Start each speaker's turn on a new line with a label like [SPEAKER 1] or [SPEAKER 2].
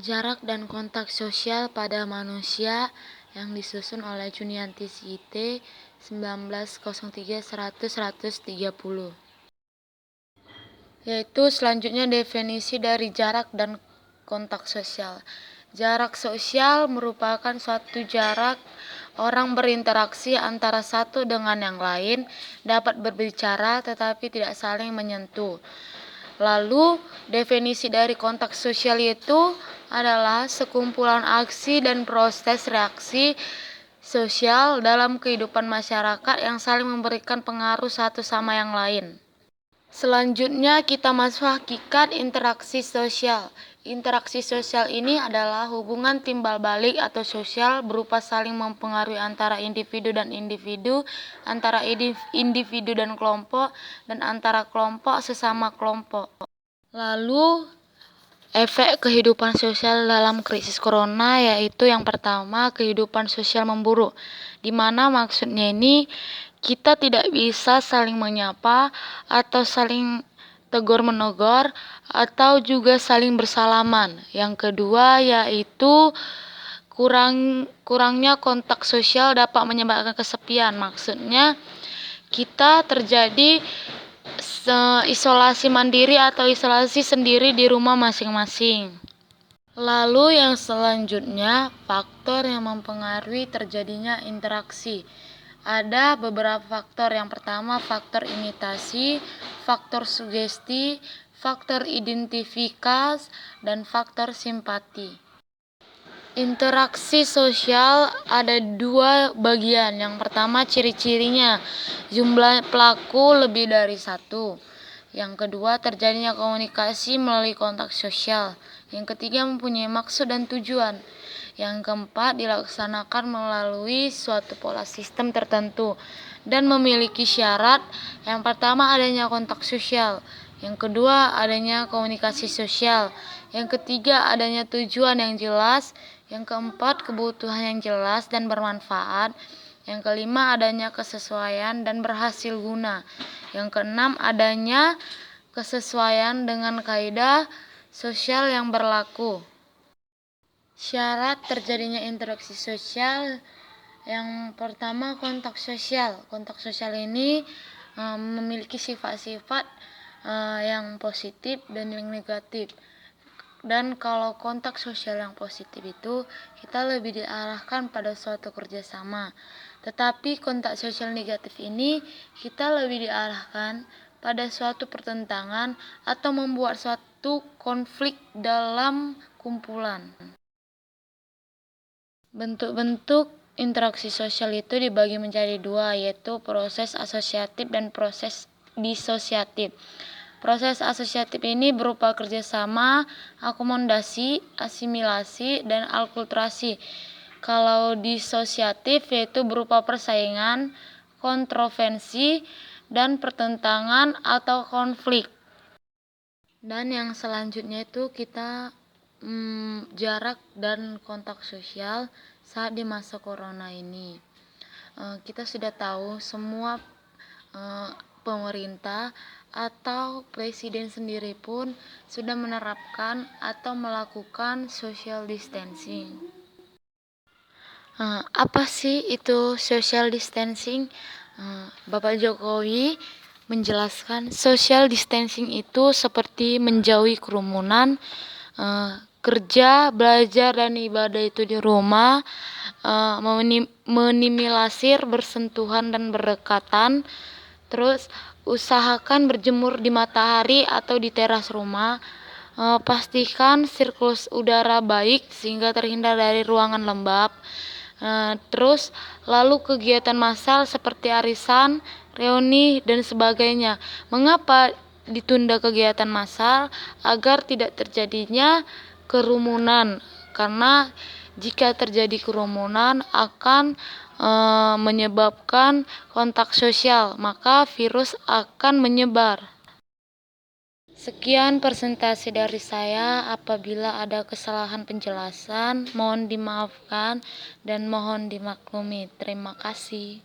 [SPEAKER 1] Jarak dan kontak sosial pada manusia yang disusun oleh Junianti Site 1903-100-130. Yaitu selanjutnya definisi dari jarak dan kontak sosial. Jarak sosial merupakan suatu jarak orang berinteraksi antara satu dengan yang lain, dapat berbicara tetapi tidak saling menyentuh. Lalu, definisi dari kontak sosial itu adalah sekumpulan aksi dan proses reaksi sosial dalam kehidupan masyarakat yang saling memberikan pengaruh satu sama yang lain. Selanjutnya kita masuk hakikat interaksi sosial. Interaksi sosial ini adalah hubungan timbal balik atau sosial berupa saling mempengaruhi antara individu dan individu, antara individu dan kelompok, dan antara kelompok sesama kelompok. Lalu efek kehidupan sosial dalam krisis corona yaitu yang pertama kehidupan sosial memburuk, di mana maksudnya ini kita tidak bisa saling menyapa atau saling tegur-menegor atau juga saling bersalaman. Yang kedua yaitu kurangnya kontak sosial dapat menyebabkan kesepian. Maksudnya kita terjadi isolasi mandiri atau isolasi sendiri di rumah masing-masing. Lalu yang selanjutnya faktor yang mempengaruhi terjadinya interaksi. Ada beberapa faktor. Yang pertama faktor imitasi, faktor sugesti, faktor identifikasi, dan faktor simpati. Interaksi sosial ada dua bagian. Yang pertama ciri-cirinya, jumlah pelaku lebih dari satu. Yang kedua terjadinya komunikasi melalui kontak sosial. Yang ketiga mempunyai maksud dan tujuan. Yang keempat dilaksanakan melalui suatu pola sistem tertentu dan memiliki syarat. Yang pertama adanya kontak sosial, yang kedua adanya komunikasi sosial, yang ketiga adanya tujuan yang jelas, yang keempat kebutuhan yang jelas dan bermanfaat, yang kelima adanya kesesuaian dan berhasil guna, yang keenam adanya kesesuaian dengan kaidah sosial yang berlaku. Syarat terjadinya interaksi sosial yang pertama kontak sosial. Kontak sosial ini memiliki sifat-sifat yang positif dan yang negatif. Dan kalau kontak sosial yang positif itu kita lebih diarahkan pada suatu kerjasama. Tetapi kontak sosial negatif ini kita lebih diarahkan pada suatu pertentangan atau membuat suatu konflik dalam kumpulan. Bentuk-bentuk interaksi sosial itu dibagi menjadi dua, yaitu proses asosiatif dan proses disosiatif. Proses asosiatif ini berupa kerjasama, akomodasi, asimilasi, dan alkulturasi. Kalau disosiatif yaitu berupa persaingan, kontroversi, dan pertentangan atau konflik. Dan yang selanjutnya itu kita jarak dan kontak sosial saat di masa corona ini. Kita sudah tahu semua pemerintah atau presiden sendiri pun sudah menerapkan atau melakukan social distancing. Apa sih itu social distancing? Bapak Jokowi menjelaskan social distancing itu seperti menjauhi kerumunan, kerja, belajar, dan ibadah itu di rumah, minimalisir bersentuhan dan berdekatan, terus usahakan berjemur di matahari atau di teras rumah, pastikan sirkulasi udara baik sehingga terhindar dari ruangan lembab, terus lalu kegiatan massal seperti arisan, reuni, dan sebagainya. Mengapa ditunda kegiatan massal? Agar tidak terjadinya kerumunan, karena jika terjadi kerumunan akan menyebabkan kontak sosial, maka virus akan menyebar. Sekian presentasi dari saya. Apabila ada kesalahan penjelasan mohon dimaafkan dan mohon dimaklumi. Terima kasih.